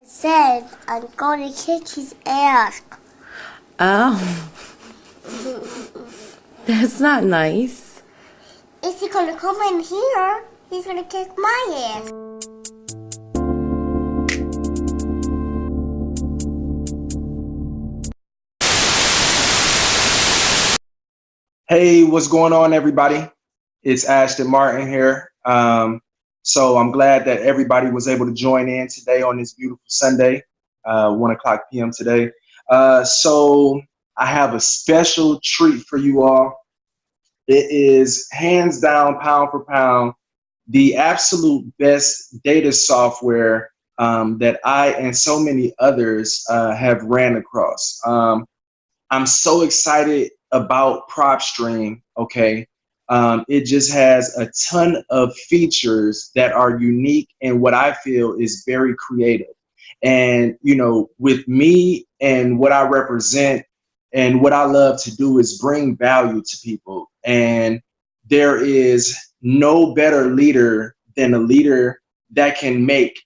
Said I'm going to kick his ass. Oh, that's not nice. If he's gonna come in here, he's gonna kick my ass. Hey, what's going on, everybody? It's Ashton Martin here. So I'm glad that everybody was able to join in today on this beautiful Sunday, 1 o'clock p.m. today. So I have a special treat for you all. It is hands down, pound for pound, the absolute best data software that I and so many others have ran across. I'm so excited about Propstream, okay? It just has a ton of features that are unique and what I feel is very creative. And, you know, with me and what I represent and what I love to do is bring value to people. And there is no better leader than a leader that can make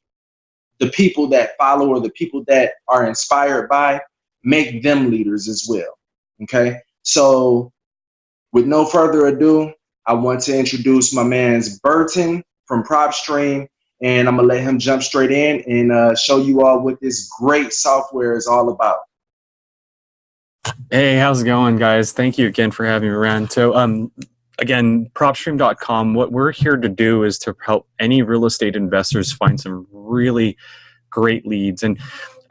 the people that follow or the people that are inspired by, make them leaders as well. Okay, so with no further ado, I want to introduce my man's Burton from Propstream, and I'm gonna let him jump straight in and show you all what this great software is all about. Hey, how's it going, guys? Thank you again for having me around. So, again, propstream.com, what we're here to do is to help any real estate investors find some really great leads. And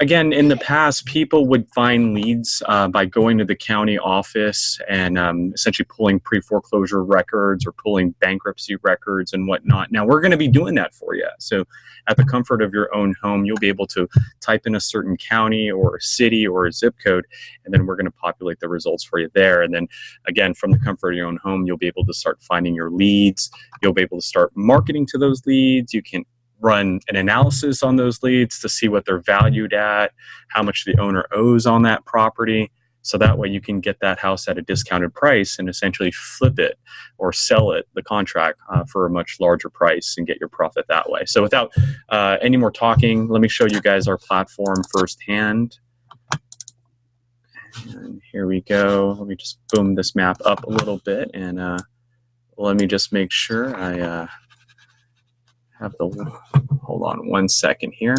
again, in the past, people would find leads by going to the county office and essentially pulling pre-foreclosure records or pulling bankruptcy records and whatnot. Now, we're going to be doing that for you. So at the comfort of your own home, you'll be able to type in a certain county or a city or a zip code, and then we're going to populate the results for you there. And then, again, from the comfort of your own home, you'll be able to start finding your leads. You'll be able to start marketing to those leads. You can run an analysis on those leads to see what they're valued at, how much the owner owes on that property. So that way you can get that house at a discounted price and essentially flip it or sell it, the contract, for a much larger price and get your profit that way. So without any more talking, let me show you guys our platform firsthand. And here we go. Let me just boom this map up a little bit, and let me just make sure I have the, hold on 1 second here.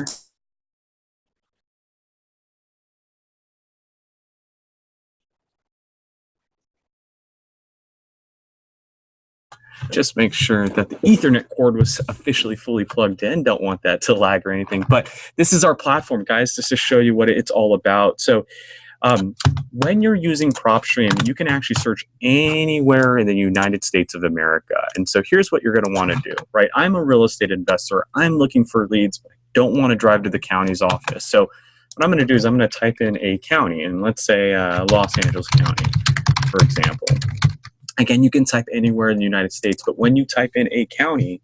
Just make sure that the Ethernet cord was officially fully plugged in. Don't want that to lag or anything. But this is our platform, guys, just to show you what it's all about. So when you're using Propstream, you can actually search anywhere in the United States of America. And so here's what you're going to want to do, right? I'm a real estate investor. I'm looking for leads, but I don't want to drive to the county's office. So what I'm going to do is I'm going to type in a county, and let's say Los Angeles County, for example. Again, you can type anywhere in the United States, but when you type in a county,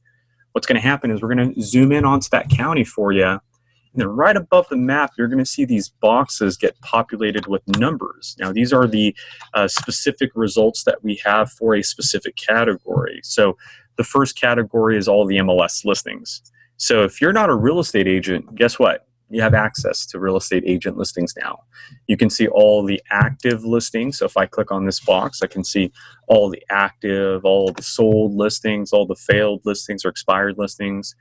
what's going to happen is we're going to zoom in onto that county for you. And then right above the map, you're going to see these boxes get populated with numbers. Now, these are the specific results that we have for a specific category. So the first category is all the MLS listings. So if you're not a real estate agent, guess what? You have access to real estate agent listings now. You can see all the active listings. So if I click on this box, I can see all the active, all the sold listings, all the failed listings or expired listings,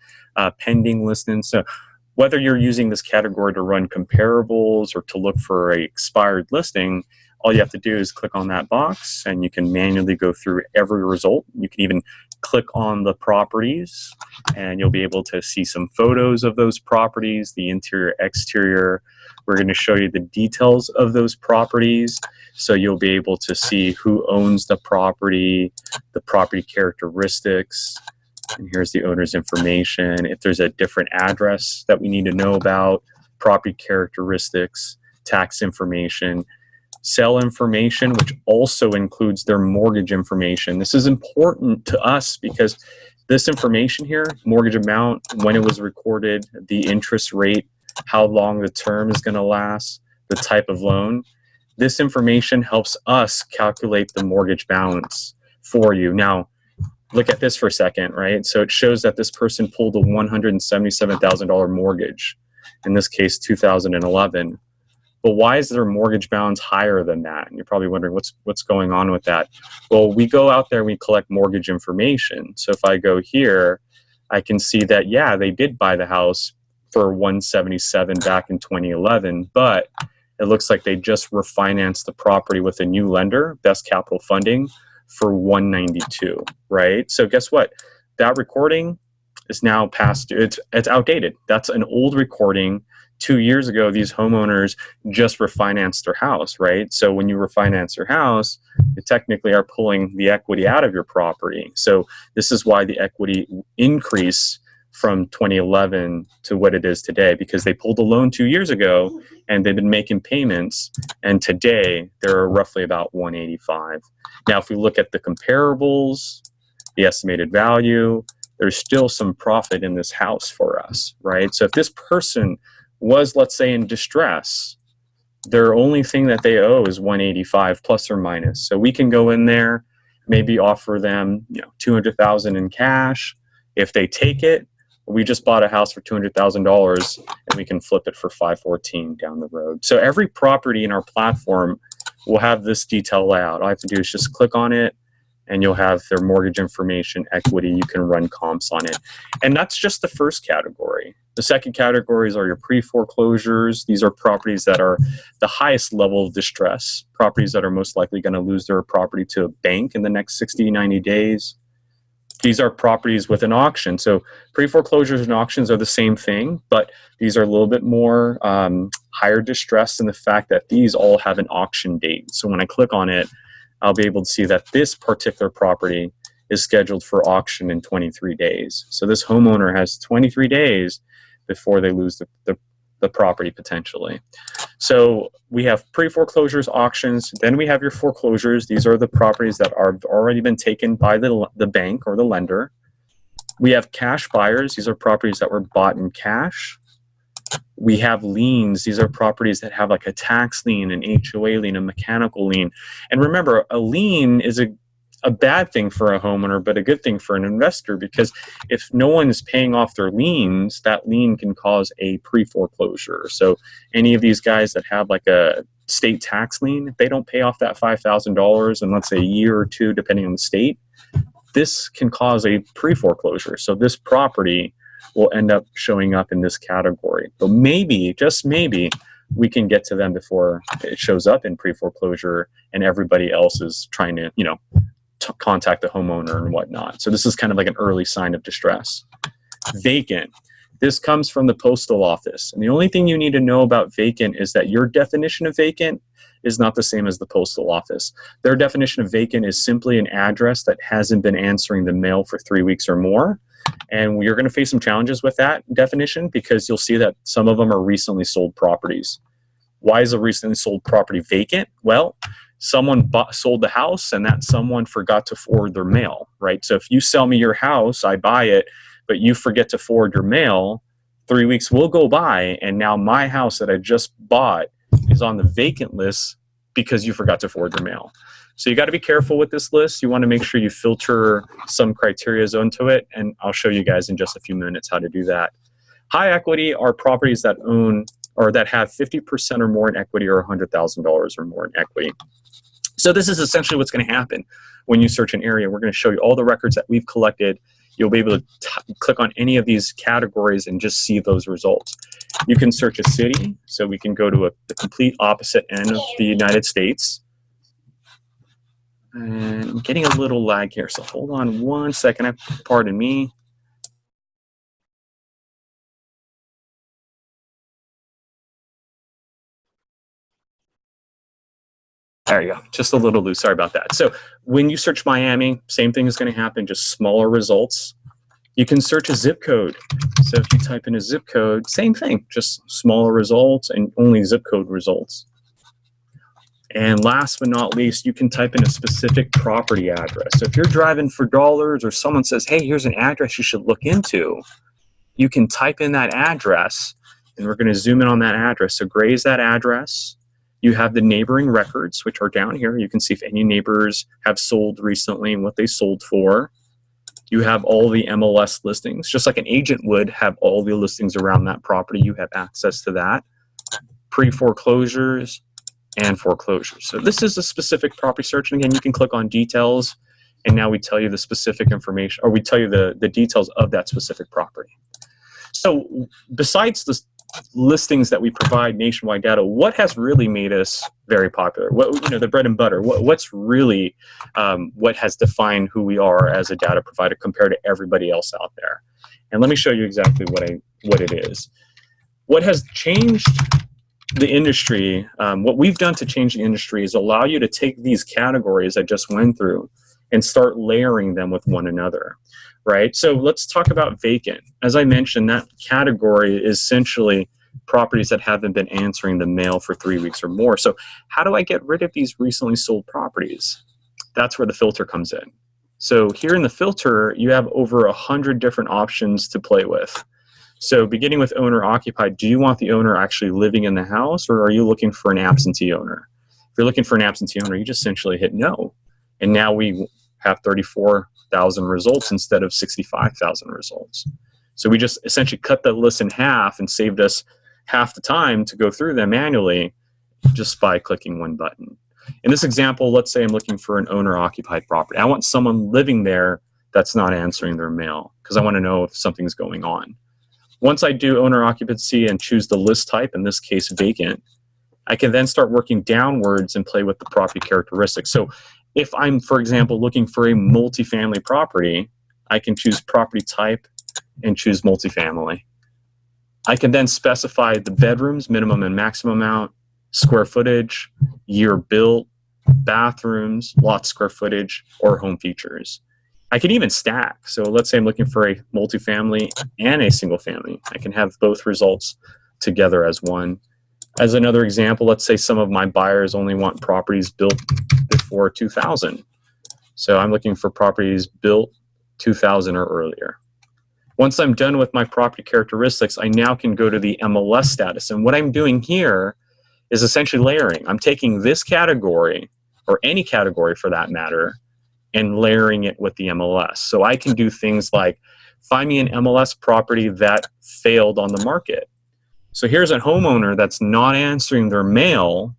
pending listings. So whether you're using this category to run comparables or to look for an expired listing, all you have to do is click on that box and you can manually go through every result. You can even click on the properties and you'll be able to see some photos of those properties, the interior, exterior. We're going to show you the details of those properties. So you'll be able to see who owns the property characteristics. And here's the owner's information. If there's a different address that we need to know about, property characteristics, tax information, sell information, which also includes their mortgage information. This is important to us because this information here, mortgage amount, when it was recorded, the interest rate, how long the term is going to last, the type of loan, this information helps us calculate the mortgage balance for you. Now, look at this for a second, right? So it shows that this person pulled a $177,000 mortgage. in this case 2011. But why is their mortgage balance higher than that? And you're probably wondering what's going on with that. Well, we go out there and we collect mortgage information. So if I go here, I can see that, yeah, they did buy the house for 177 back in 2011, but it looks like they just refinanced the property with a new lender, Best Capital Funding, for 192, right? So guess what? That recording is now past, it's outdated. That's an old recording. 2 years ago, these homeowners just refinanced their house, right? So when you refinance your house, you technically are pulling the equity out of your property. So this is why the equity increase from 2011 to what it is today, because they pulled a loan 2 years ago and they've been making payments, and today they're roughly about 185. Now, if we look at the comparables, the estimated value, there's still some profit in this house for us, right? So if this person was, let's say, in distress, their only thing that they owe is 185 plus or minus. So we can go in there, maybe offer them, $200,000 in cash. If they take it, we just bought a house for $200,000 and we can flip it for 514 down the road. So every property in our platform will have this detail layout. All I have to do is just click on it and you'll have their mortgage information, equity. You can run comps on it. And that's just the first category. The second categories are your pre-foreclosures. These are properties that are the highest level of distress, properties that are most likely going to lose their property to a bank in the next 60, 90 days. These are properties with an auction. So pre-foreclosures and auctions are the same thing, but these are a little bit more higher distress in the fact that these all have an auction date. So when I click on it, I'll be able to see that this particular property is scheduled for auction in 23 days. So this homeowner has 23 days before they lose the property potentially. So we have pre-foreclosures, auctions, then we have your foreclosures. These are the properties that are already been taken by the bank or the lender. We have cash buyers. These are properties that were bought in cash. We have liens. These are properties that have like a tax lien, an HOA lien, a mechanical lien. And remember, a lien is a bad thing for a homeowner, but a good thing for an investor, because if no one is paying off their liens, that lien can cause a pre-foreclosure. So any of these guys that have like a state tax lien, if they don't pay off that $5,000 in, let's say, a year or two, depending on the state, this can cause a pre-foreclosure. So this property will end up showing up in this category. But maybe, just maybe, we can get to them before it shows up in pre-foreclosure and everybody else is trying to, contact the homeowner and whatnot. So this is kind of like an early sign of distress. Vacant. This comes from the postal office. And the only thing you need to know about vacant is that your definition of vacant is not the same as the postal office. Their definition of vacant is simply an address that hasn't been answering the mail for 3 weeks or more. And you're going to face some challenges with that definition, because you'll see that some of them are recently sold properties. Why is a recently sold property vacant? Well, someone sold the house and that someone forgot to forward their mail, right? So if you sell me your house, I buy it, but you forget to forward your mail, 3 weeks will go by and now my house that I just bought is on the vacant list because you forgot to forward your mail. So you got to be careful with this list. You want to make sure you filter some criteria onto it, and I'll show you guys in just a few minutes how to do that. High equity are properties that own or that have 50% or more in equity or $100,000 or more in equity. So this is essentially what's going to happen when you search an area. We're going to show you all the records that we've collected. You'll be able to click on any of these categories and just see those results. You can search a city, so we can go to the complete opposite end of the United States. And I'm getting a little lag here, so hold on one second. Pardon me. There you go, just a little loose, sorry about that. So when you search Miami, same thing is going to happen, just smaller results. You can search a zip code. So if you type in a zip code, same thing, just smaller results and only zip code results. And last but not least, you can type in a specific property address. So if you're driving for dollars or someone says, hey, here's an address you should look into, you can type in that address, and we're going to zoom in on that address. So gray is that address. You have the neighboring records, which are down here. You can see if any neighbors have sold recently and what they sold for. You have all the MLS listings, just like an agent would have all the listings around that property. You have access to that. Pre-foreclosures and foreclosures. So this is a specific property search. And again, you can click on details, and now we tell you the specific information, or we tell you the details of that specific property. So besides the listings that we provide nationwide data, what has really made us very popular? What, you know, the bread and butter, what's really what has defined who we are as a data provider compared to everybody else out there? And let me show you exactly what it is. What has changed the industry, what we've done to change the industry is allow you to take these categories I just went through and start layering them with one another, right? So let's talk about vacant. As I mentioned, that category is essentially properties that haven't been answering the mail for 3 weeks or more. So how do I get rid of these recently sold properties? That's where the filter comes in. So here in the filter, you have over 100 different options to play with. So beginning with owner occupied, do you want the owner actually living in the house, or are you looking for an absentee owner? If you're looking for an absentee owner, you just essentially hit no. And now we have 34,000 results instead of 65,000 results. So we just essentially cut the list in half and saved us half the time to go through them manually just by clicking one button. In this example, let's say I'm looking for an owner-occupied property. I want someone living there that's not answering their mail because I want to know if something's going on. Once I do owner occupancy and choose the list type, in this case vacant, I can then start working downwards and play with the property characteristics. So if I'm, for example, looking for a multifamily property, I can choose property type and choose multifamily. I can then specify the bedrooms, minimum and maximum amount, square footage, year built, bathrooms, lot square footage, or home features. I can even stack. So let's say I'm looking for a multifamily and a single family. I can have both results together as one. As another example, let's say some of my buyers only want properties built before 2000. So I'm looking for properties built 2000 or earlier. Once I'm done with my property characteristics, I now can go to the MLS status. And what I'm doing here is essentially layering. I'm taking this category, or any category for that matter, and layering it with the MLS. So I can do things like find me an MLS property that failed on the market. So here's a homeowner that's not answering their mail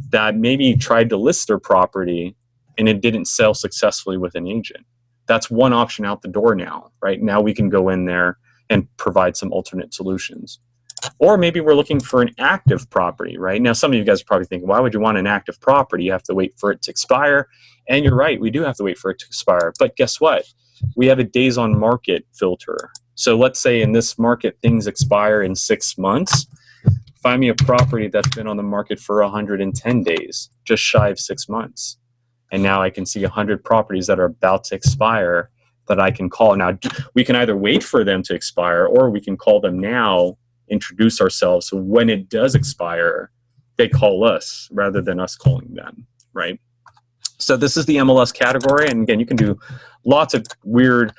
that maybe tried to list their property and it didn't sell successfully with an agent. That's one option out the door now, right? Now we can go in there and provide some alternate solutions. Or maybe we're looking for an active property, right? Now, some of you guys are probably thinking, why would you want an active property? You have to wait for it to expire. And you're right, we do have to wait for it to expire. But guess what? We have a days on market filter. So let's say in this market, things expire in 6 months. Find me a property that's been on the market for 110 days, just shy of 6 months. And now I can see 100 properties that are about to expire that I can call. Now, we can either wait for them to expire or we can call them now, introduce ourselves. So when it does expire, they call us rather than us calling them, right? So this is the MLS category. And again, you can do lots of weird,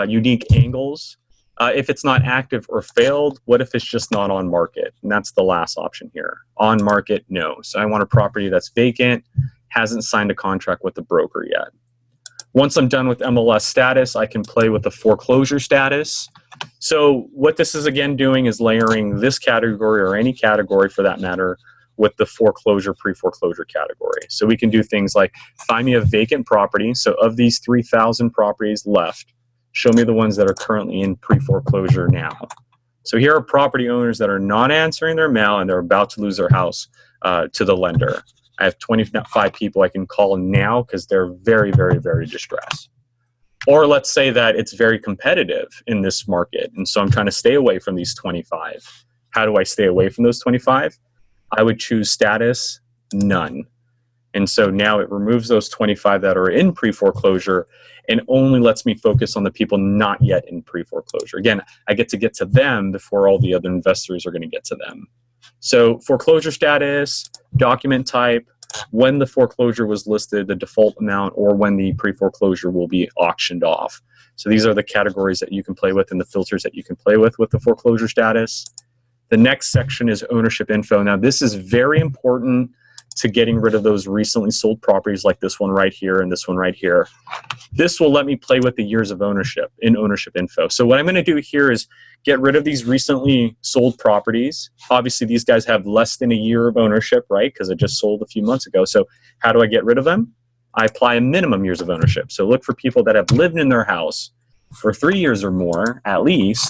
unique angles. If it's not active or failed, what if it's just not on market? And that's the last option here. On market, no. So I want a property that's vacant, hasn't signed a contract with the broker yet. Once I'm done with MLS status, I can play with the foreclosure status. So what this is again doing is layering this category or any category for that matter with the foreclosure, pre-foreclosure category. So we can do things like find me a vacant property. So of these 3,000 properties left, show me the ones that are currently in pre-foreclosure now. So here are property owners that are not answering their mail and they're about to lose their house to the lender. I have 25 people I can call now because they're very, very, very distressed. Or let's say that it's very competitive in this market. And so I'm trying to stay away from these 25. How do I stay away from those 25? I would choose status, none. And so now it removes those 25 that are in pre-foreclosure and only lets me focus on the people not yet in pre-foreclosure. Again, I get to them before all the other investors are going to get to them. So foreclosure status, document type, when the foreclosure was listed, the default amount, or when the pre-foreclosure will be auctioned off. So these are the categories that you can play with and the filters that you can play with the foreclosure status. The next section is ownership info. Now this is very important to getting rid of those recently sold properties like this one right here and this one right here. This will let me play with the years of ownership in ownership info. So what I'm going to do here is get rid of these recently sold properties. Obviously, these guys have less than a year of ownership, right? Because it just sold a few months ago. So how do I get rid of them? I apply a minimum years of ownership. So look for people that have lived in their house for 3 years or more, at least.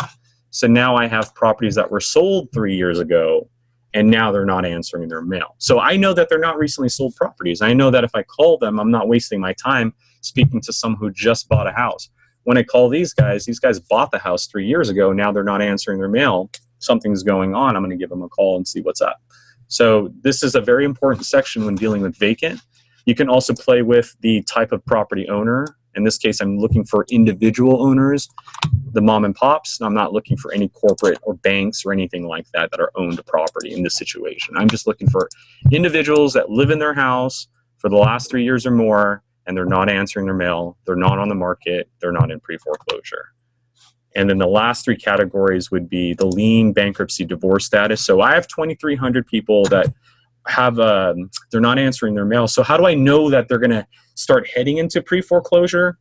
So now I have properties that were sold 3 years ago, and now they're not answering their mail. So I know that they're not recently sold properties. I know that if I call them, I'm not wasting my time speaking to someone who just bought a house. When I call these guys bought the house 3 years ago. Now they're not answering their mail. Something's going on. I'm going to give them a call and see what's up. So this is a very important section when dealing with vacant. You can also play with the type of property owner. In this case, I'm looking for individual owners, the mom and pops. I'm not looking for any corporate or banks or anything like that that are owned property in this situation. I'm just looking for individuals that live in their house for the last 3 years or more, and they're not answering their mail, they're not on the market, they're not in pre-foreclosure. And then the last 3 categories would be the lien, bankruptcy, divorce status. So I have 2,300 people that have they're not answering their mail. So how do I know that they're going to start heading into pre-foreclosure?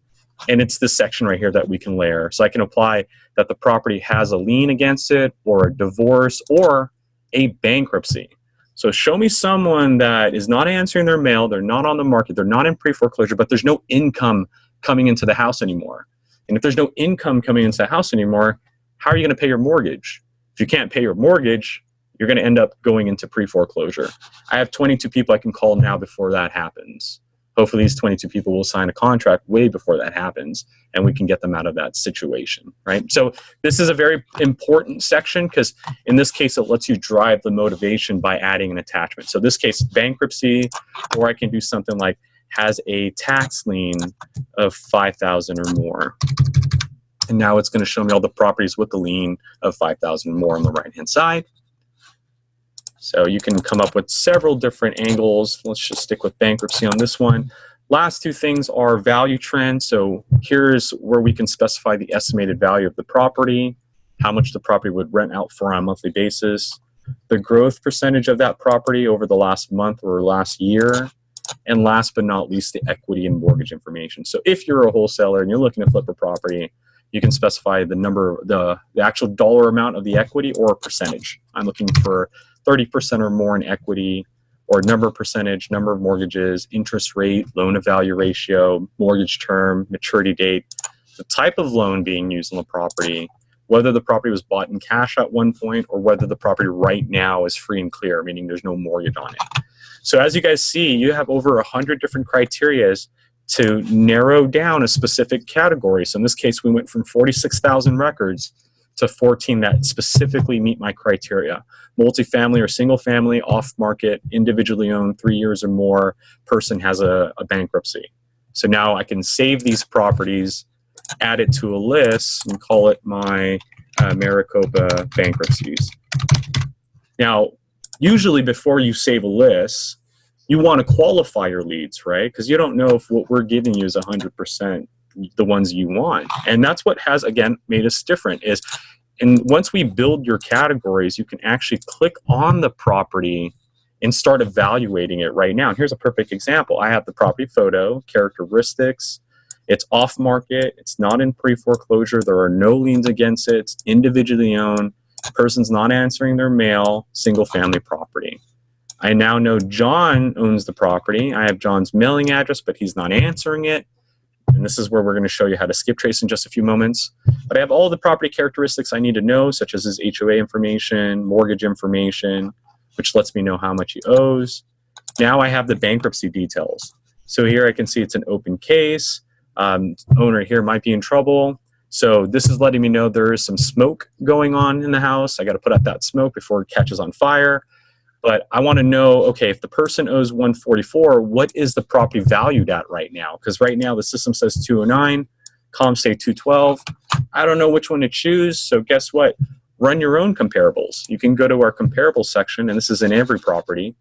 And it's this section right here that we can layer. So I can apply that the property has a lien against it, or a divorce, or a bankruptcy. So show me someone that is not answering their mail, they're not on the market, they're not in pre-foreclosure, but there's no income coming into the house anymore. And if there's no income coming into the house anymore, how are you going to pay your mortgage? If you can't pay your mortgage, you're going to end up going into pre-foreclosure. I have 22 people I can call now before that happens. Hopefully these 22 people will sign a contract way before that happens, and we can get them out of that situation, right? So this is a very important section because in this case, it lets you drive the motivation by adding an attachment. So this case, bankruptcy, or I can do something like has a tax lien of $5,000 or more. And now it's going to show me all the properties with the lien of $5,000 or more on the right-hand side. So you can come up with several different angles. Let's just stick with bankruptcy on this one. Last 2 things are value trends. So here's where we can specify the estimated value of the property, how much the property would rent out for on a monthly basis, the growth percentage of that property over the last month or last year, and last but not least, the equity and mortgage information. So if you're a wholesaler and you're looking to flip a property, you can specify the number, the actual dollar amount of the equity, or a percentage. I'm looking for 30% or more in equity, or number percentage, number of mortgages, interest rate, loan to value ratio, mortgage term, maturity date, the type of loan being used on the property, whether the property was bought in cash at one point, or whether the property right now is free and clear, meaning there's no mortgage on it. So as you guys see, you have over 100 different criterias to narrow down a specific category. So in this case, we went from 46,000 records to 14 that specifically meet my criteria. Multifamily or single family, off market, individually owned, 3 years or more, person has a bankruptcy. So now I can save these properties, add it to a list, and call it my Maricopa bankruptcies. Now, usually before you save a list, you want to qualify your leads, right? Because you don't know if what we're giving you is 100% the ones you want. And that's what has, again, made us different is, and once we build your categories, you can actually click on the property and start evaluating it right now. And here's a perfect example. I have the property photo, characteristics, it's off market, it's not in pre-foreclosure, there are no liens against it, it's individually owned, person's not answering their mail, single family property. I now know John owns the property. I have John's mailing address, but he's not answering it. And this is where we're going to show you how to skip trace in just a few moments. But I have all the property characteristics I need to know, such as his HOA information, mortgage information, which lets me know how much he owes. Now I have the bankruptcy details. So here I can see it's an open case. Owner here might be in trouble. So this is letting me know there is some smoke going on in the house. I got to put out that smoke before it catches on fire. But I want to know, okay, if the person owes 144, what is the property valued at right now? Because right now the system says 209, comps say 212. I don't know which one to choose. So guess what? Run your own comparables. You can go to our comparable section, and this is in every property,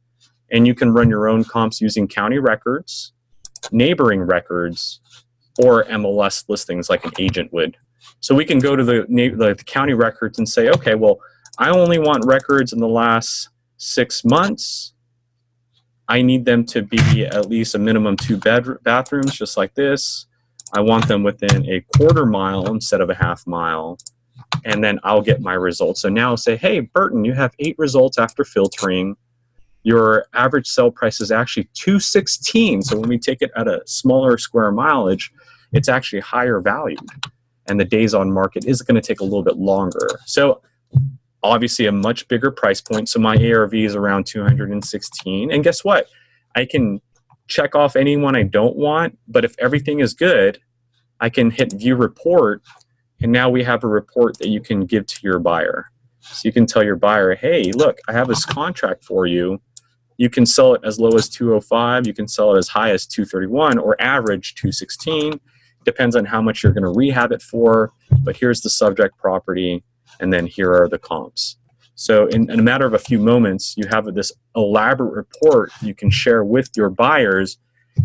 and you can run your own comps using county records, neighboring records, or MLS listings like an agent would. So we can go to the county records and say, okay, well, I only want records in the last 6 months, I need them to be at least a minimum 2 bathrooms, just like this. I want them within a 1/4 mile instead of a 1/2 mile. And then I'll get my results. So now I'll say, hey, Burton, you have 8 results after filtering. Your average sell price is actually $216. So when we take it at a smaller square mileage, it's actually higher valued. And the days on market is going to take a little bit longer. So obviously a much bigger price point. So my ARV is around 216. And guess what? I can check off anyone I don't want, but if everything is good, I can hit view report. And now we have a report that you can give to your buyer. So you can tell your buyer, hey, look, I have this contract for you. You can sell it as low as 205. You can sell it as high as 231 or average 216. Depends on how much you're going to rehab it for. But here's the subject property. And then here are the comps. So in a matter of a few moments, you have this elaborate report you can share with your buyers.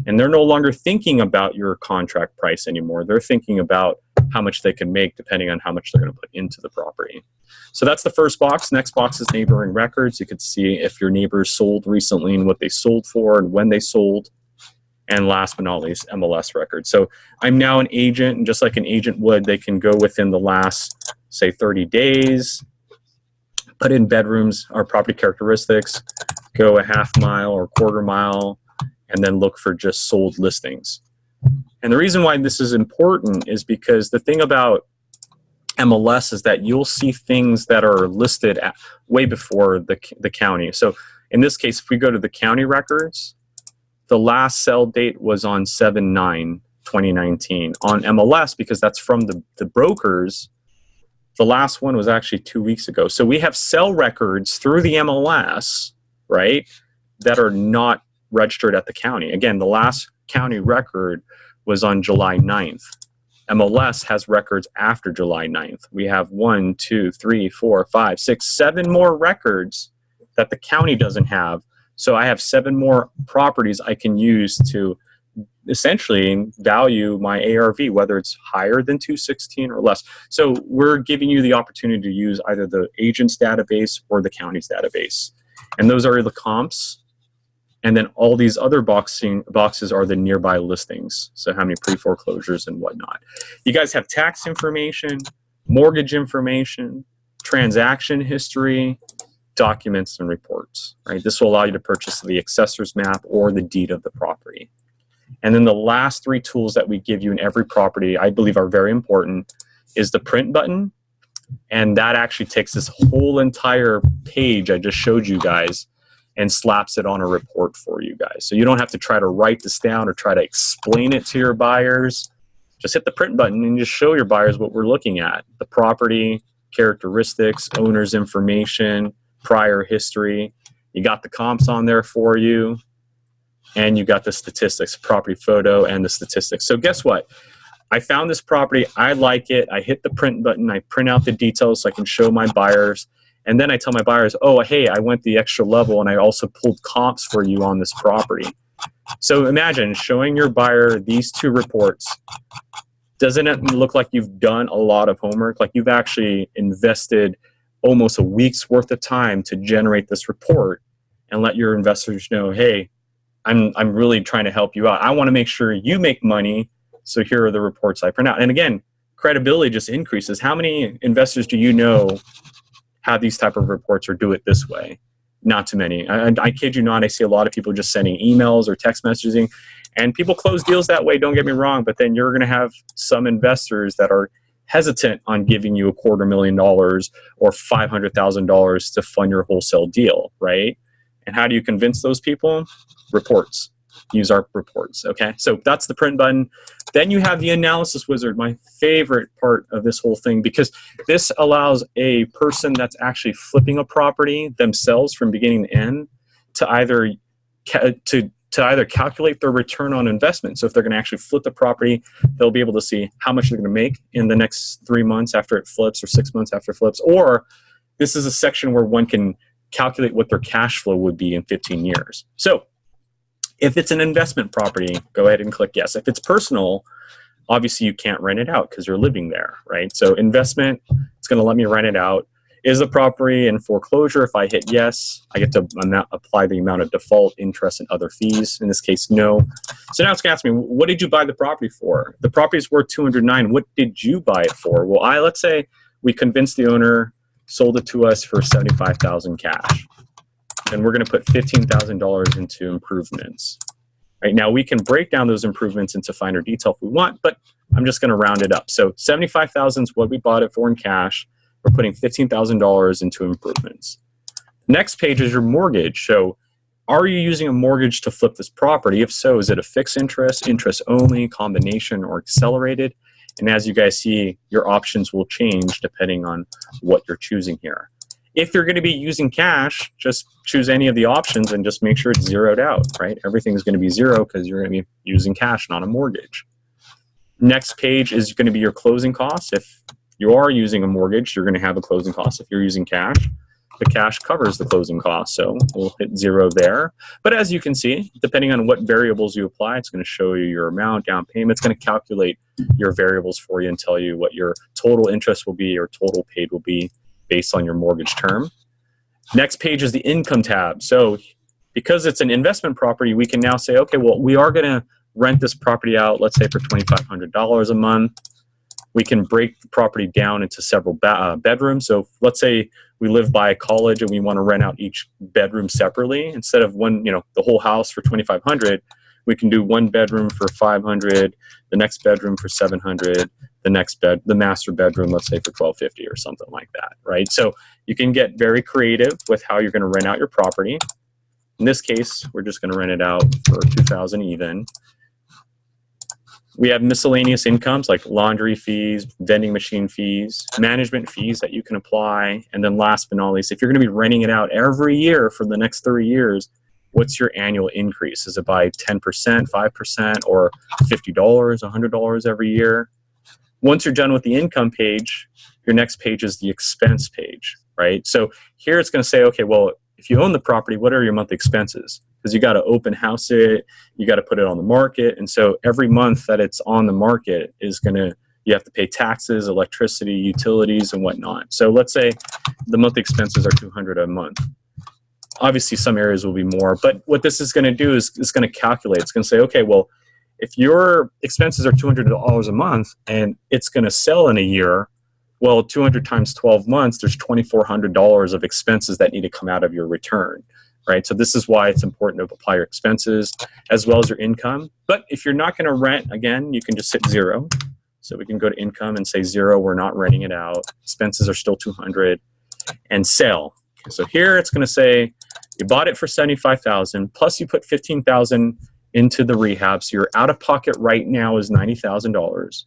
And they're no longer thinking about your contract price anymore. They're thinking about how much they can make depending on how much they're going to put into the property. So that's the first box. Next box is neighboring records. You could see if your neighbors sold recently and what they sold for and when they sold. And last but not least, MLS records. So I'm now an agent, and just like an agent would, they can go within the last, say, 30 days, put in bedrooms or property characteristics, go a 1/2 mile or 1/4 mile, and then look for just sold listings. And the reason why this is important is because the thing about MLS is that you'll see things that are listed at way before the county. So in this case, if we go to the county records, the last sell date was on 7/9/2019. On MLS, because that's from the brokers, the last one was actually 2 weeks ago. So we have sell records through the MLS, right, that are not registered at the county. Again, the last county record was on July 9th. MLS has records after July 9th. We have 1, 2, 3, 4, 5, 6, 7 more records that the county doesn't have. So I have 7 more properties I can use to essentially value my ARV, whether it's higher than 216 or less. So we're giving you the opportunity to use either the agent's database or the county's database. And those are the comps. And then all these other boxes are the nearby listings. So how many pre-foreclosures and whatnot. You guys have tax information, mortgage information, transaction history, documents, and reports, right? This will allow you to purchase the assessor's map or the deed of the property. And then the last 3 tools that we give you in every property, I believe are very important, is the print button. And that actually takes this whole entire page I just showed you guys and slaps it on a report for you guys. So you don't have to try to write this down or try to explain it to your buyers. Just hit the print button and just show your buyers what we're looking at. The property, characteristics, owner's information, prior history. You got the comps on there for you. And you got the statistics, property photo and the statistics. So guess what? I found this property. I like it. I hit the print button. I print out the details so I can show my buyers. And then I tell my buyers, oh, hey, I went the extra level and I also pulled comps for you on this property. So imagine showing your buyer these 2 reports. Doesn't it look like you've done a lot of homework? Like you've actually invested almost a week's worth of time to generate this report and let your investors know, hey, I'm really trying to help you out. I want to make sure you make money. So here are the reports I print out. And again, credibility just increases. How many investors do you know have these type of reports or do it this way? Not too many. I kid you not, I see a lot of people just sending emails or text messaging, and people close deals that way, don't get me wrong, but then you're going to have some investors that are hesitant on giving you $250,000 or $500,000 to fund your wholesale deal, right? And how do you convince those people? Reports. Use our reports, okay? So that's the print button. Then you have the analysis wizard, my favorite part of this whole thing, because this allows a person that's actually flipping a property themselves from beginning to end to either calculate their return on investment. So if they're going to actually flip the property, they'll be able to see how much they're going to make in the next 3 months after it flips or 6 months after it flips. Or this is a section where one can calculate what their cash flow would be in 15 years. So if it's an investment property, go ahead and click yes. If it's personal, obviously you can't rent it out because you're living there, right? So investment, it's going to let me rent it out. is the property in foreclosure? If I hit yes, I get to apply the amount of default, interest, and other fees. In this case, no. So now it's going to ask me, what did you buy the property for? The property is worth $209. What did you buy it for? Well, let's say we convinced the owner, sold it to us for $75,000 cash. And we're going to put $15,000 into improvements. Right now, we can break down those improvements into finer detail if we want, but I'm just going to round it up. So $75,000 is what we bought it for in cash. We're putting $15,000 into improvements. Next page is your mortgage. So are you using a mortgage to flip this property? If so, is it a fixed interest, interest only, combination, or accelerated? And as you guys see, your options will change depending on what you're choosing here. If you're going to be using cash, just choose any of the options and just make sure it's zeroed out, right? Everything's going to be zero because you're going to be using cash, not a mortgage. Next page is going to be your closing costs. If you are using a mortgage, you're going to have a closing cost. If you're using cash, the cash covers the closing cost. So we'll hit zero there. But as you can see, depending on what variables you apply, it's going to show you your amount, down payment. It's going to calculate your variables for you and tell you what your total interest will be or total paid will be based on your mortgage term. Next page is the income tab. So because it's an investment property, we can now say, okay, well, we are going to rent this property out, let's say for $2,500 a month. We can break the property down into several bedrooms. So let's say we live by a college and we want to rent out each bedroom separately. Instead of the whole house for $2,500, we can do one bedroom for $500, the next bedroom for $700, the master bedroom, let's say for $1,250 or something like that, right? So you can get very creative with how you're going to rent out your property. In this case, we're just going to rent it out for $2,000 even. We have miscellaneous incomes like laundry fees, vending machine fees, management fees that you can apply. And then last but not least, if you're going to be renting it out every year for the next 30 years, what's your annual increase? Is it by 10%, 5%, or $50, $100 every year? Once you're done with the income page, your next page is the expense page, right? So here it's going to say, okay, well, if you own the property, what are your monthly expenses? Because you got to open house it, you got to put it on the market. And so every month that it's on the market is you have to pay taxes, electricity, utilities, and whatnot. So let's say the monthly expenses are $200 a month. Obviously, some areas will be more, but what this is going to do is it's going to calculate. It's going to say, okay, well, if your expenses are $200 a month and it's going to sell in a year, well, 200 times 12 months, there's $2,400 of expenses that need to come out of your return, right? So this is why it's important to apply your expenses as well as your income. But if you're not going to rent, again, you can just hit zero. So we can go to income and say zero, we're not renting it out. Expenses are still 200 and sell. Okay, so here it's going to say you bought it for $75,000 plus you put $15,000 into the rehab. So your out of pocket right now is $90,000.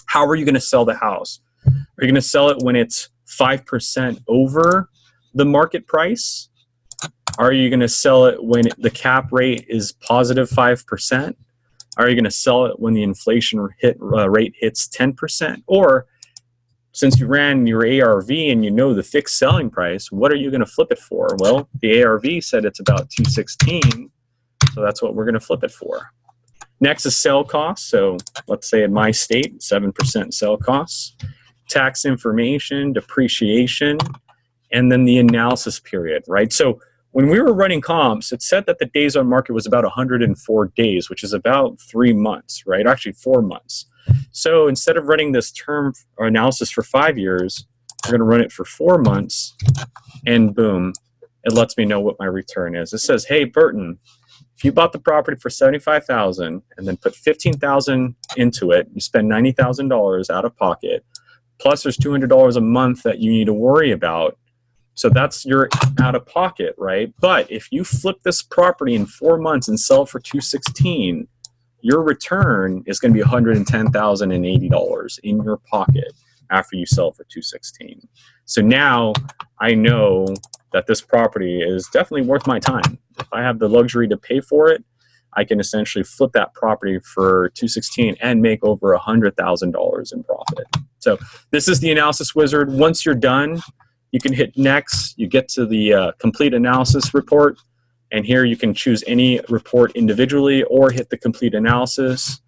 How are you going to sell the house? Are you going to sell it when it's 5% over the market price? Are you going to sell it when the cap rate is positive 5%? Are you going to sell it when the inflation rate hits 10%? Or since you ran your ARV and you know the fixed selling price, what are you going to flip it for? Well, the ARV said it's about $216, so that's what we're going to flip it for. Next is sale costs. So let's say in my state, 7% sale costs. Tax information, depreciation, and then the analysis period, right? So when we were running comps, it said that the days on market was about 104 days, which is about 3 months, right? Actually 4 months. So instead of running this term or analysis for 5 years, we're going to run it for 4 months, and boom, it lets me know what my return is. It says, hey, Burton, if you bought the property for $75,000 and then put $15,000 into it, you spend $90,000 out of pocket, plus there's $200 a month that you need to worry about. So that's your out of pocket, right? But if you flip this property in 4 months and sell it for $216, your return is going to be $110,080 in your pocket after you sell it for $216. So now I know that this property is definitely worth my time. If I have the luxury to pay for it, I can essentially flip that property for $216 and make over $100,000 in profit. So this is the analysis wizard. Once you're done, you can hit next. You get to the complete analysis report. And here you can choose any report individually or hit the complete analysis.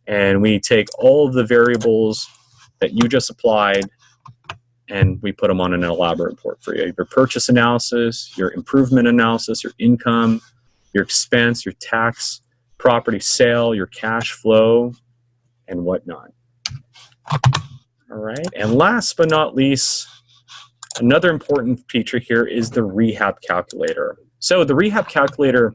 And we take all of the variables that you just applied and we put them on an elaborate report for you. Your purchase analysis, your improvement analysis, your income, your expense, your tax, property sale, your cash flow, and whatnot. All right, and last but not least, another important feature here is the Rehab calculator. So the Rehab calculator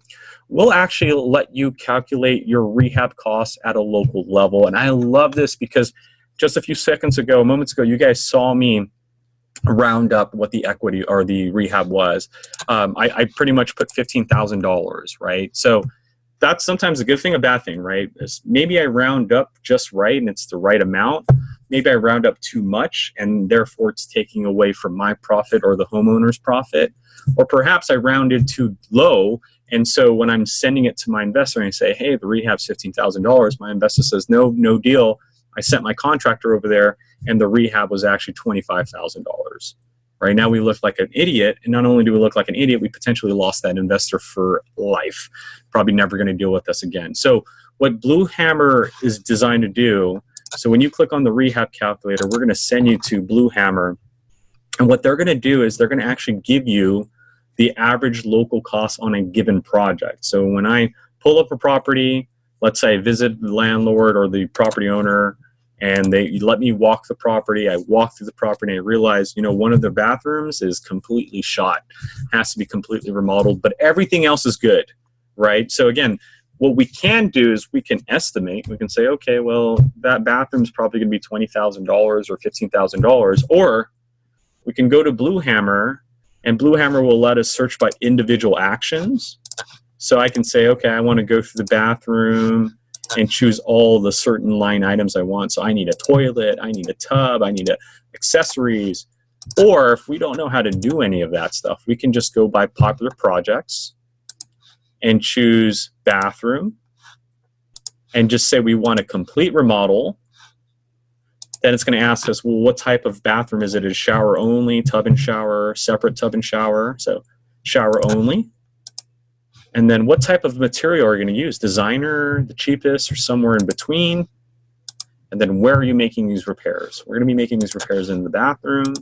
will actually let you calculate your rehab costs at a local level. And I love this because just a few moments ago, you guys saw me round up what the equity or the rehab was. I pretty much put $15,000, right? So that's sometimes a good thing, a bad thing, right? Is maybe I round up just right and it's the right amount. Maybe I round up too much and therefore it's taking away from my profit or the homeowner's profit. Or perhaps I rounded too low, and so when I'm sending it to my investor and I say, hey, the rehab's $15,000, my investor says, no deal. I sent my contractor over there and the rehab was actually $25,000. Right now we look like an idiot, and not only do we look like an idiot, we potentially lost that investor for life. Probably never going to deal with us again. So what Blue Hammer is designed to do, so when you click on the Rehab calculator, we're going to send you to Blue Hammer, and what they're going to do is they're going to actually give you the average local cost on a given project. So when I pull up a property, let's say I visit the landlord or the property owner, and they let me walk the property. I walk through the property and I realize, you know, one of the bathrooms is completely shot, has to be completely remodeled, but everything else is good, right? So again, what we can do is we can estimate. We can say, okay, well, that bathroom's probably going to be $20,000 or $15,000, or we can go to Blue Hammer, and Blue Hammer will let us search by individual actions. So I can say, okay, I want to go through the bathroom and choose all the certain line items I want. So I need a toilet, I need a tub, I need accessories. Or if we don't know how to do any of that stuff, we can just go by popular projects and choose bathroom and just say we want a complete remodel. Then it's going to ask us, well, what type of bathroom is it? Is shower only, tub and shower, separate tub and shower? So shower only. And then what type of material are you going to use? Designer, the cheapest, or somewhere in between? And then where are you making these repairs? We're going to be making these repairs in the bathroom.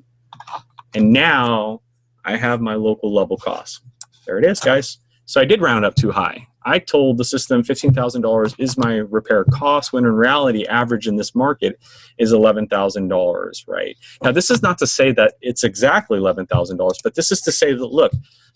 And now I have my local level cost. There it is, guys. So I did round up too high. I told the system $15,000 is my repair cost, when in reality, average in this market is $11,000, right? Now, this is not to say that it's exactly $11,000, but this is to say that, look,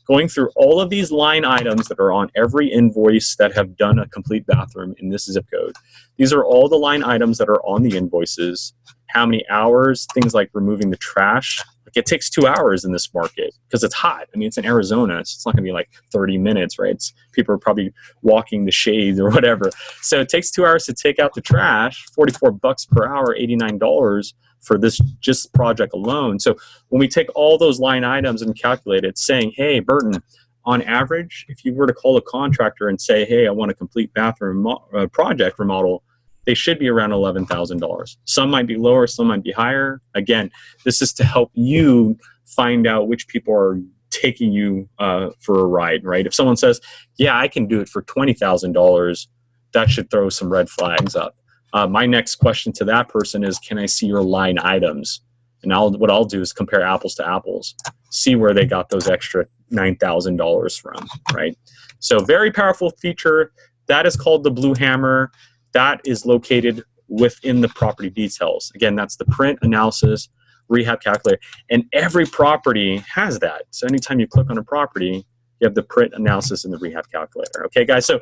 going through all of these line items that are on every invoice that have done a complete bathroom in this zip code, these are all the line items that are on the invoices, how many hours, things like removing the trash. It takes 2 hours in this market because it's hot. I mean, it's in Arizona, so it's not going to be like 30 minutes, right? People are probably walking the shade or whatever. So it takes 2 hours to take out the trash, $44 per hour, $89 for this just project alone. So when we take all those line items and calculate it, saying, hey, Burton, on average, if you were to call a contractor and say, hey, I want a complete bathroom project remodel, they should be around $11,000. Some might be lower, some might be higher. Again, this is to help you find out which people are taking you for a ride, right? If someone says, yeah, I can do it for $20,000, that should throw some red flags up. My next question to that person is, can I see your line items? And what I'll do is compare apples to apples, see where they got those extra $9,000 from, right? So very powerful feature. That is called the Blue Hammer. That is located within the property details. Again, that's the print analysis rehab calculator. And every property has that. So anytime you click on a property, you have the print analysis and the rehab calculator. Okay, guys, so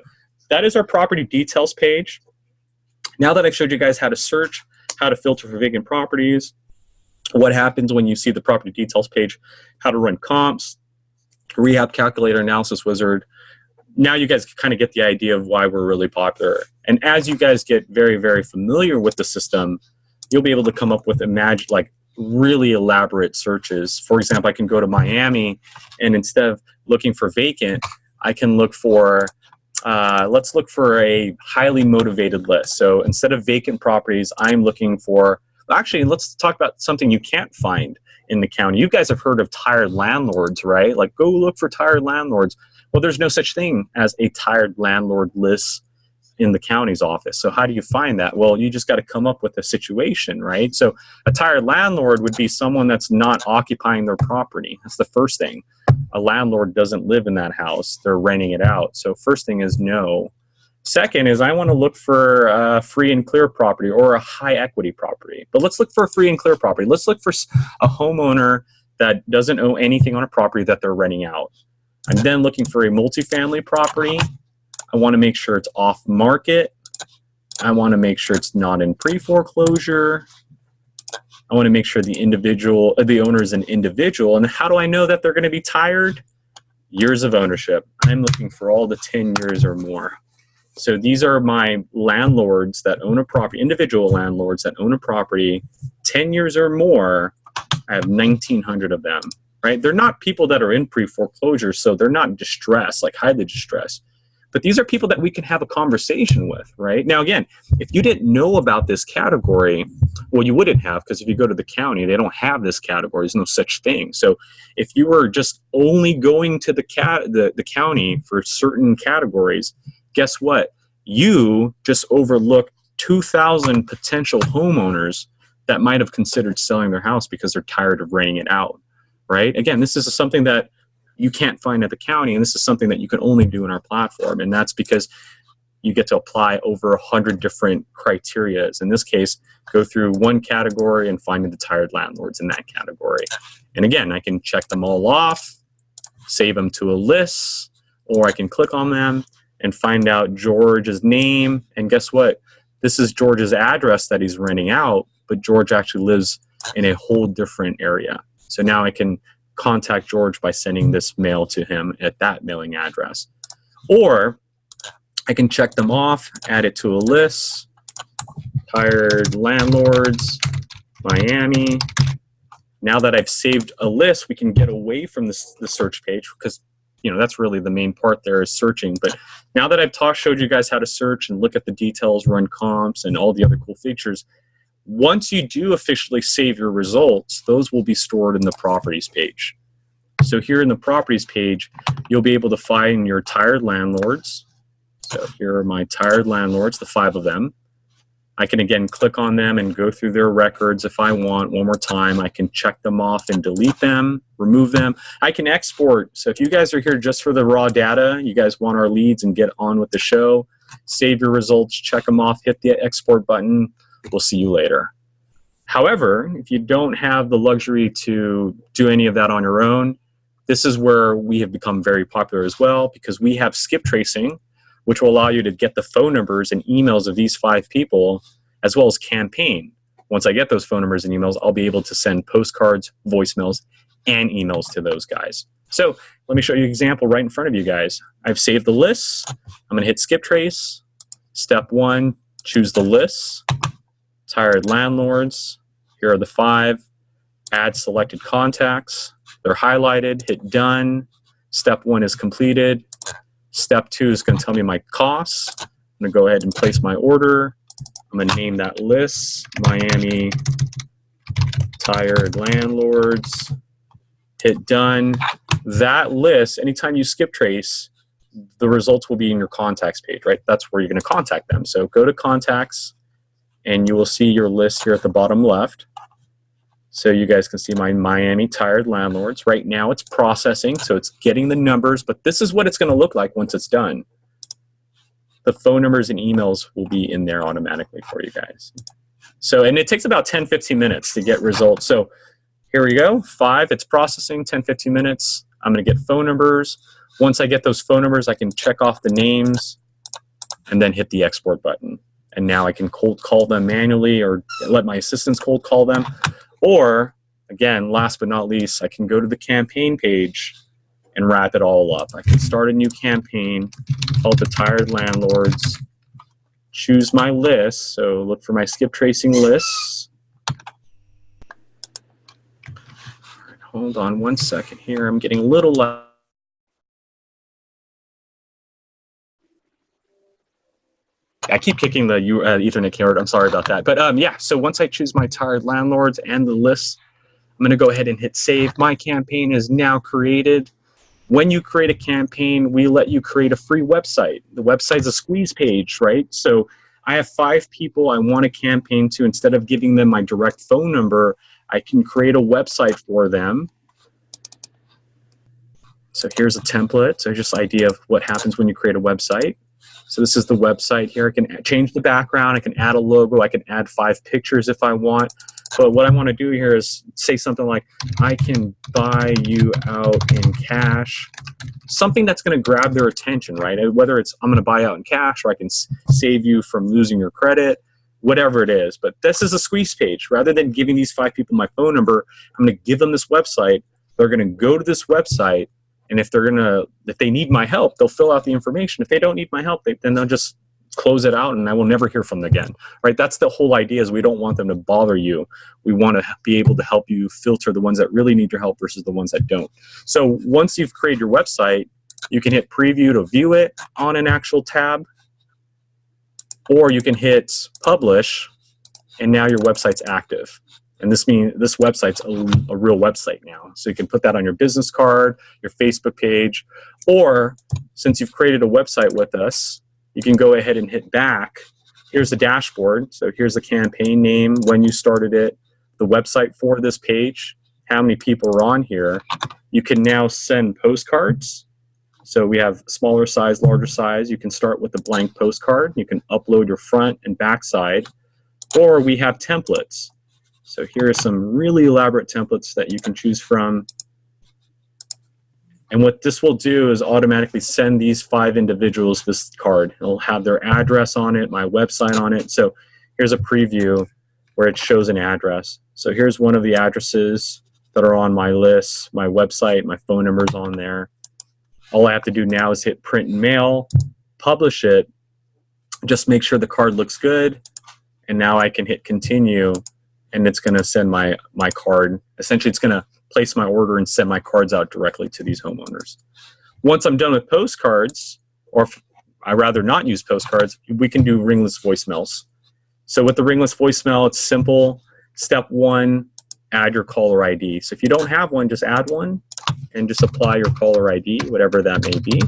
that is our property details page. Now that I've showed you guys how to search, how to filter for vacant properties, what happens when you see the property details page, how to run comps, rehab calculator analysis wizard, now you guys kind of get the idea of why we're really popular. And as you guys get very, very familiar with the system, you'll be able to come up with really elaborate searches. For example, I can go to Miami, and instead of looking for vacant, I can look for, let's look for a highly motivated list. So instead of vacant properties, I'm looking for, actually, let's talk about something you can't find in the county. You guys have heard of tired landlords, right? Like, go look for tired landlords. Well, there's no such thing as a tired landlord list in the county's office. So how do you find that? Well, you just got to come up with a situation, right? So a tired landlord would be someone that's not occupying their property. That's the first thing. A landlord doesn't live in that house. They're renting it out. So first thing is no. Second is I want to look for a free and clear property or a high equity property. But let's look for a free and clear property. Let's look for a homeowner that doesn't owe anything on a property that they're renting out. I'm then looking for a multifamily property. I want to make sure it's off market. I want to make sure it's not in pre-foreclosure. I want to make sure the owner is an individual. And how do I know that they're going to be tired? Years of ownership. I'm looking for all the 10 years or more. So these are my landlords that own a property, individual landlords that own a property, 10 years or more. I have 1,900 of them, right? They're not people that are in pre-foreclosure, so they're not distressed, like highly distressed. But these are people that we can have a conversation with, right? Now, again, if you didn't know about this category, well, you wouldn't have, because if you go to the county, they don't have this category. There's no such thing. So if you were just only going to the county for certain categories, guess what? You just overlooked 2,000 potential homeowners that might have considered selling their house because they're tired of renting it out, right? Again, this is something that you can't find at the county, and this is something that you can only do in our platform, and that's because you get to apply over 100 different criterias. In this case, go through one category and find the tired landlords in that category. And again, I can check them all off, save them to a list, or I can click on them and find out George's name. And guess what? This is George's address that he's renting out, but George actually lives in a whole different area. So now I can contact George by sending this mail to him at that mailing address. Or I can check them off, add it to a list, tired landlords, Miami. Now that I've saved a list, we can get away from the search page, because that's really the main part there is searching. But now that I've showed you guys how to search and look at the details, run comps, and all the other cool features, once you do officially save your results, those will be stored in the properties page. So here in the properties page, you'll be able to find your tired landlords. So here are my tired landlords, the 5 of them. I can again click on them and go through their records if I want one more time. I can check them off and delete them, remove them. I can export. So if you guys are here just for the raw data, you guys want our leads and get on with the show, save your results, check them off, hit the export button. We'll see you later. However, if you don't have the luxury to do any of that on your own, this is where we have become very popular as well, because we have skip tracing, which will allow you to get the phone numbers and emails of these 5 people, as well as campaign. Once I get those phone numbers and emails, I'll be able to send postcards, voicemails, and emails to those guys. So let me show you an example right in front of you guys. I've saved the lists. I'm going to hit skip trace. Step 1, choose the lists. Tired landlords. Here are the 5. Add selected contacts. They're highlighted. Hit done. Step 1 is completed. Step 2 is going to tell me my costs. I'm going to go ahead and place my order. I'm going to name that list Miami Tired Landlords. Hit done. That list, anytime you skip trace, the results will be in your contacts page, right? That's where you're going to contact them. So go to contacts, and you will see your list here at the bottom left. So you guys can see my Miami Tired Landlords. Right now it's processing, so it's getting the numbers, but this is what it's going to look like once it's done. The phone numbers and emails will be in there automatically for you guys. So, and it takes about 10-15 minutes to get results. So here we go, 5, it's processing, 10-15 minutes. I'm going to get phone numbers. Once I get those phone numbers, I can check off the names and then hit the export button. And now I can cold call them manually or let my assistants cold call them. Or, again, last but not least, I can go to the campaign page and wrap it all up. I can start a new campaign, call it the Tired Landlords, choose my list, so look for my skip tracing lists. All right, hold on one second here. I'm getting a little loud. I keep kicking the Ethernet cord. I'm sorry about that. But yeah, so once I choose my tired landlords and the list, I'm going to go ahead and hit save. My campaign is now created. When you create a campaign, we let you create a free website. The website's a squeeze page, right? So I have 5 people I want to campaign to. Instead of giving them my direct phone number, I can create a website for them. So here's a template. So just idea of what happens when you create a website. So this is the website here. I can change the background. I can add a logo. I can add 5 pictures if I want. But what I want to do here is say something like, I can buy you out in cash. Something that's going to grab their attention, right? Whether it's I'm going to buy out in cash, or I can save you from losing your credit, whatever it is. But this is a squeeze page. Rather than giving these 5 people my phone number, I'm going to give them this website. They're going to go to this website. And if they need my help, they'll fill out the information. If they don't need my help, then they'll just close it out, and I will never hear from them again, right? That's the whole idea, is we don't want them to bother you. We want to be able to help you filter the ones that really need your help versus the ones that don't. So once you've created your website, you can hit preview to view it on an actual tab, or you can hit publish, and now your website's active. And this means this website's a real website now. So you can put that on your business card, your Facebook page, or since you've created a website with us, you can go ahead and hit back. Here's the dashboard. So here's the campaign name, when you started it, the website for this page, how many people are on here. You can now send postcards. So we have smaller size, larger size. You can start with a blank postcard. You can upload your front and back side, or we have templates. So here are some really elaborate templates that you can choose from. And what this will do is automatically send these 5 individuals this card. It'll have their address on it, my website on it. So here's a preview where it shows an address. So here's one of the addresses that are on my list, my website, my phone number's on there. All I have to do now is hit print and mail, publish it, just make sure the card looks good, and now I can hit continue, and it's going to send my card. Essentially, it's going to place my order and send my cards out directly to these homeowners. Once I'm done with postcards, or if I rather not use postcards, we can do ringless voicemails. So with the ringless voicemail, it's simple. Step 1, add your caller ID. So if you don't have one, just add one and just apply your caller ID, whatever that may be.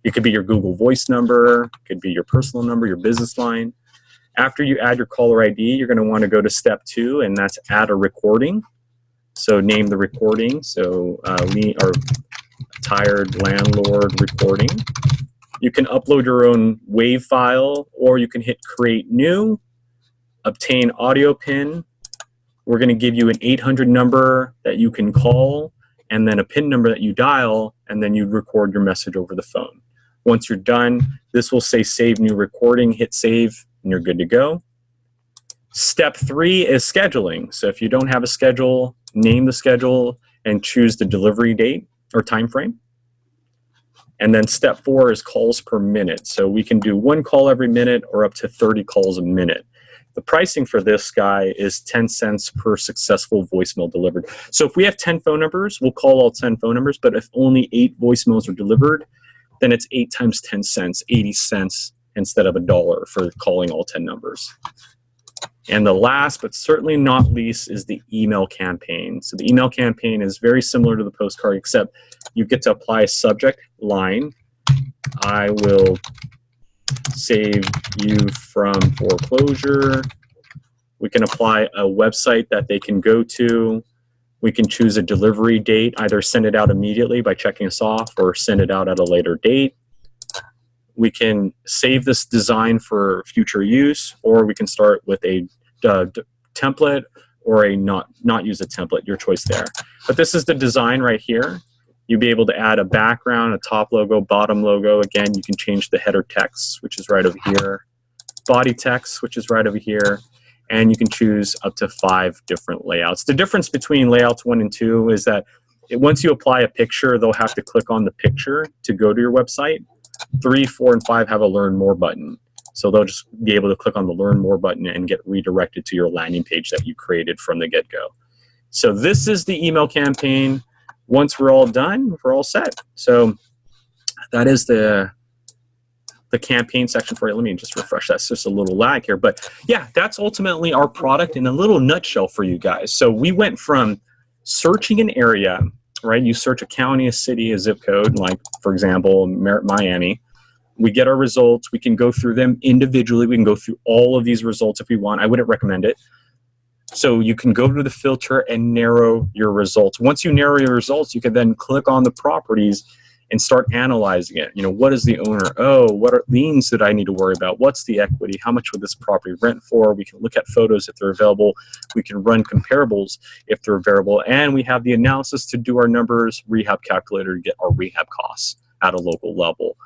It could be your Google Voice number, it could be your personal number, your business line. After you add your caller ID, you're going to want to go to step 2, and that's add a recording. So name the recording. So tired landlord recording. You can upload your own WAV file, or you can hit create new, obtain audio pin. We're going to give you an 800 number that you can call, and then a PIN number that you dial, and then you record your message over the phone. Once you're done, this will say save new recording. Hit save, and you're good to go. Step 3 is scheduling. So if you don't have a schedule, name the schedule and choose the delivery date or time frame. And then step 4 is calls per minute. So we can do 1 call every minute or up to 30 calls a minute. The pricing for this guy is 10 cents per successful voicemail delivered. So if we have 10 phone numbers, we'll call all 10 phone numbers, but if only 8 voicemails are delivered, then it's 8 times 10 cents, 80 cents instead of $1 for calling all 10 numbers. And the last, but certainly not least, is the email campaign. So the email campaign is very similar to the postcard, except you get to apply a subject line. I will save you from foreclosure. We can apply a website that they can go to. We can choose a delivery date, either send it out immediately by checking us off or send it out at a later date. We can save this design for future use, or we can start with a template or a not use a template, your choice there. But this is the design right here. You'll be able to add a background, a top logo, bottom logo. Again, you can change the header text, which is right over here, body text, which is right over here, and you can choose up to 5 different layouts. The difference between layouts 1 and 2 is that once you apply a picture, they'll have to click on the picture to go to your website. 3, 4, and 5 have a Learn More button. So they'll just be able to click on the Learn More button and get redirected to your landing page that you created from the get-go. So this is the email campaign. Once we're all done, we're all set. So that is the campaign section for it. Let me just refresh that. It's just a little lag here. But yeah, that's ultimately our product in a little nutshell for you guys. So we went from searching an area right? You search a county, a city, a zip code, like, for example, Miami. We get our results. We can go through them individually. We can go through all of these results if we want. I wouldn't recommend it. So you can go to the filter and narrow your results. Once you narrow your results, you can then click on the properties and start analyzing it. You know, what is the owner? Oh, what are liens that I need to worry about? What's the equity? How much would this property rent for? We can look at photos if they're available. We can run comparables if they're available. And we have the analysis to do our numbers, rehab calculator to get our rehab costs at a local level.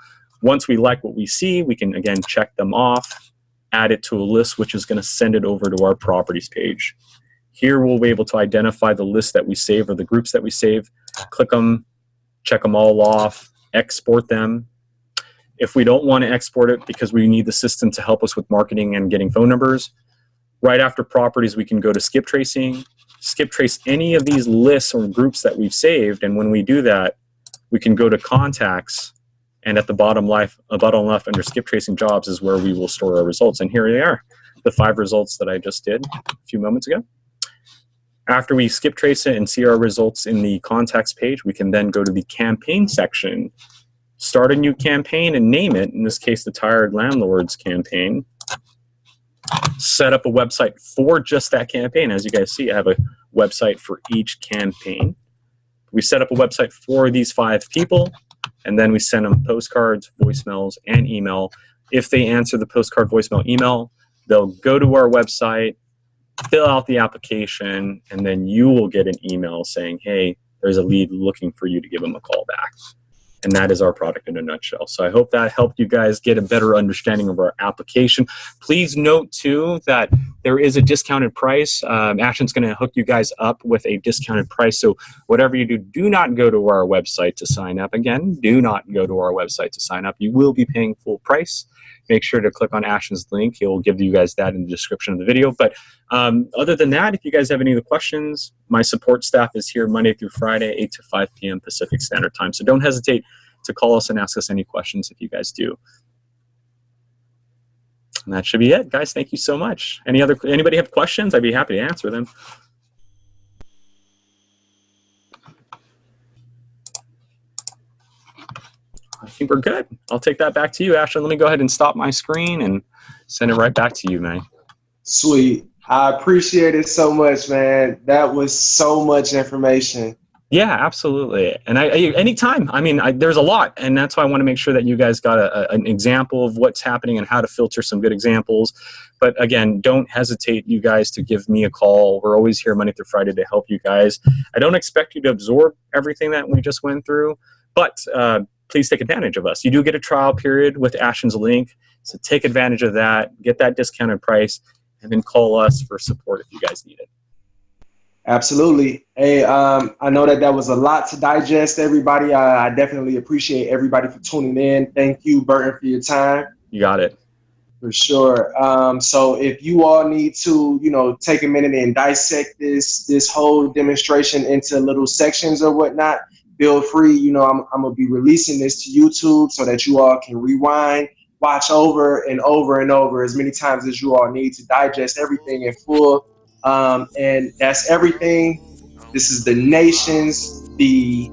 Once we like what we see, we can, again, check them off, add it to a list, which is going to send it over to our properties page. Here we'll be able to identify the list that we save or the groups that we save, click them, check them all off, export them. If we don't want to export it because we need the system to help us with marketing and getting phone numbers, right after properties, we can go to skip tracing, skip trace any of these lists or groups that we've saved. And when we do that, we can go to contacts, and at the bottom left under skip tracing jobs is where we will store our results. And here they are, the 5 results that I just did a few moments ago. After we skip trace it and see our results in the contacts page, we can then go to the campaign section, start a new campaign and name it, in this case, the Tired Landlords campaign. Set up a website for just that campaign. As you guys see, I have a website for each campaign. We set up a website for these 5 people, and then we send them postcards, voicemails, and email. If they answer the postcard, voicemail, email, they'll go to our website, fill out the application, and then you will get an email saying, hey, there's a lead looking for you to give them a call back. And that is our product in a nutshell. So I hope that helped you guys get a better understanding of our application. Please note, too, that there is a discounted price. Ashton's going to hook you guys up with a discounted price. So whatever you do, do not go to our website to sign up. Again, do not go to our website to sign up. You will be paying full price. Make sure to click on Ashton's link. He'll give you guys that in the description of the video. But other than that, if you guys have any other questions, my support staff is here Monday through Friday, 8 to 5 p.m. Pacific Standard Time. So don't hesitate to call us and ask us any questions if you guys do. And that should be it, guys. Thank you so much. Anybody have questions? I'd be happy to answer them. I think we're good. I'll take that back to you, Ashton. Let me go ahead and stop my screen and send it right back to you, man. Sweet. I appreciate it so much, man. That was so much information. Yeah, absolutely. And anytime, I mean, there's a lot, and that's why I want to make sure that you guys got an example of what's happening and how to filter some good examples. But again, don't hesitate, you guys, to give me a call. We're always here Monday through Friday to help you guys. I don't expect you to absorb everything that we just went through, but please take advantage of us. You do get a trial period with Ashton's link, so take advantage of that, get that discounted price, and then call us for support if you guys need it. Absolutely. Hey, I know that was a lot to digest, everybody. I definitely appreciate everybody for tuning in. Thank you, Burton, for your time. You got it. For sure. So if you all need to, take a minute and dissect this whole demonstration into little sections or whatnot, feel free. I'm going to be releasing this to YouTube so that you all can rewind, watch over and over and over as many times as you all need to digest everything in full. And that's everything. This is the nation's, the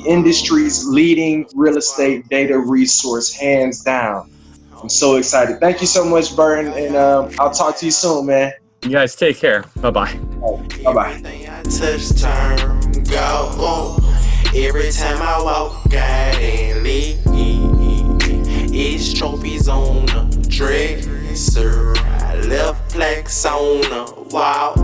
industry's leading real estate data resource, hands down. I'm so excited. Thank you so much, Burton, and I'll talk to you soon, man. You guys take care. Bye-bye. Bye-bye. Every time I walk out and leave, it's trophies on the dresser. I left plaques on the wall.